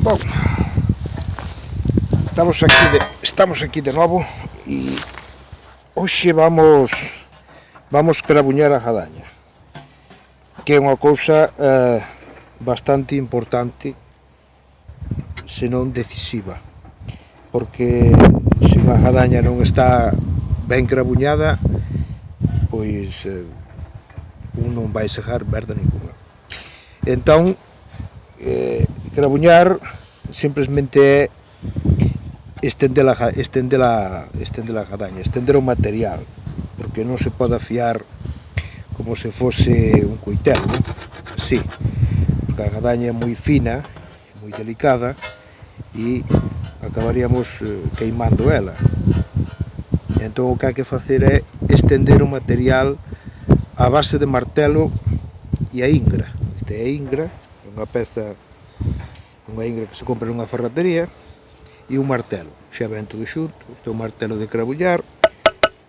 Bom, estamos aquí de novo e hoxe vamos crabuñar a gadaña, que é unha cousa bastante importante, senón decisiva, porque se unha gadaña non está ben crabuñada, pois un non vai segar merda ninguna. Entón, crabuñar simplesmente é estender a gadaña, estender o material, porque non se pode afiar como se fose un coitelo, non? Así, porque a gadaña é moi fina, moi delicada e acabaríamos queimando ela. Entón o que hai que facer é estender o material a base de martelo e a ingra. Esta é a ingra, é unha peza, unha ingra que se compra nunha ferratería, e un martelo, xa ven todo xunto. Este é o martelo de crabuñar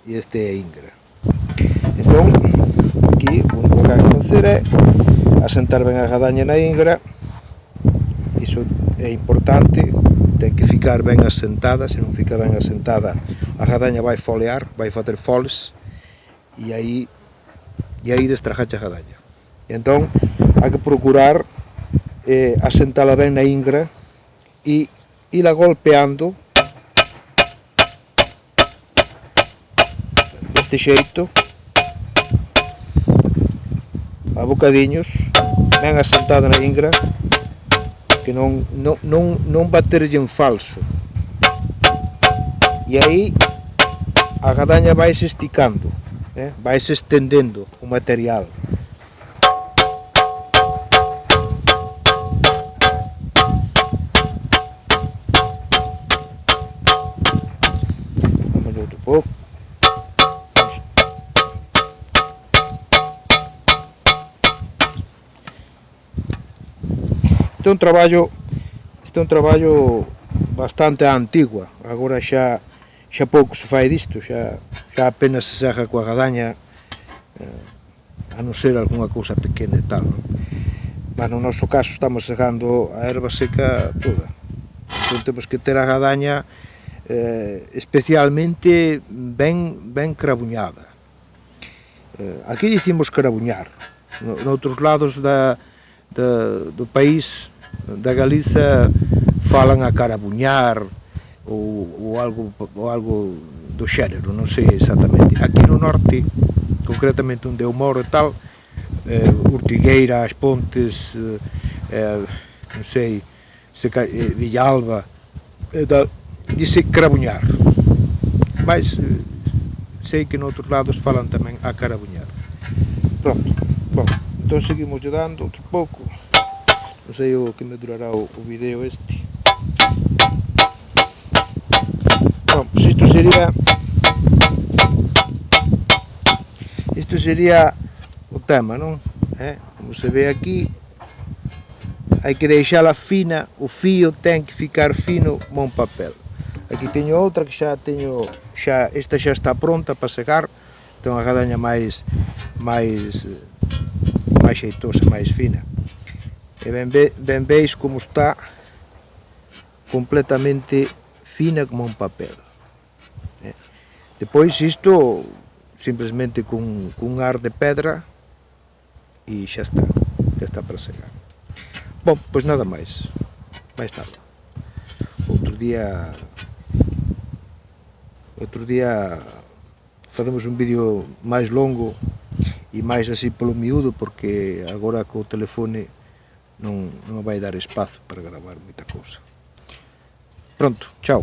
e este é a ingra. Entón, aquí o único que hai que facer é asentar ben a gadaña na ingra. Iso é importante, ten que ficar ben asentada. Se non fica ben asentada, a gadaña vai folear, vai facer foles, e aí destrajache a gadaña. E entón, hai que procurar asentala ben na ingra e ila golpeando deste xeito, a bocadiños, ben asentada na ingra, que non baterlle en falso. E aí a gadaña vai se esticando, vai se estendendo o material. Este é un traballo bastante antigua. Agora xa pouco se fai disto, xa apenas se sega coa gadaña, a non ser algunha cousa pequena e tal, non? Mas no noso caso estamos segando a erva seca toda. Entón temos que ter a gadaña especialmente ben crabuñada. Aquí dicimos crabuñar. Noutros lados do país, da Galiza, falan a carabuñar ou algo do xénero, non sei exactamente. Aquí no norte, concretamente onde eu moro e tal, Ortigueira, As Pontes, non sei, Villalba e tal, dice crabuñar, mas sei que noutros lados falan tamén a carabuñar. Pronto, bom, entón seguimos dando outro pouco. Non sei o que me durará o vídeo este. Bom, pois isto sería o tema, non? Como se ve aquí, hai que deixala fina, o fío ten que ficar fino como un papel. Aquí teño outra que esta xa está pronta para segar, ten unha gadaña máis xeitosa, máis fina. E ben veis como está completamente fina como un papel. Depois isto simplesmente cun ar de pedra e xa está para segar. Bom, pois nada máis tarde. Outro día facemos un vídeo máis longo e máis así polo miúdo, porque agora co telefone non vai dar espazo para gravar moita cousa. Pronto, chao.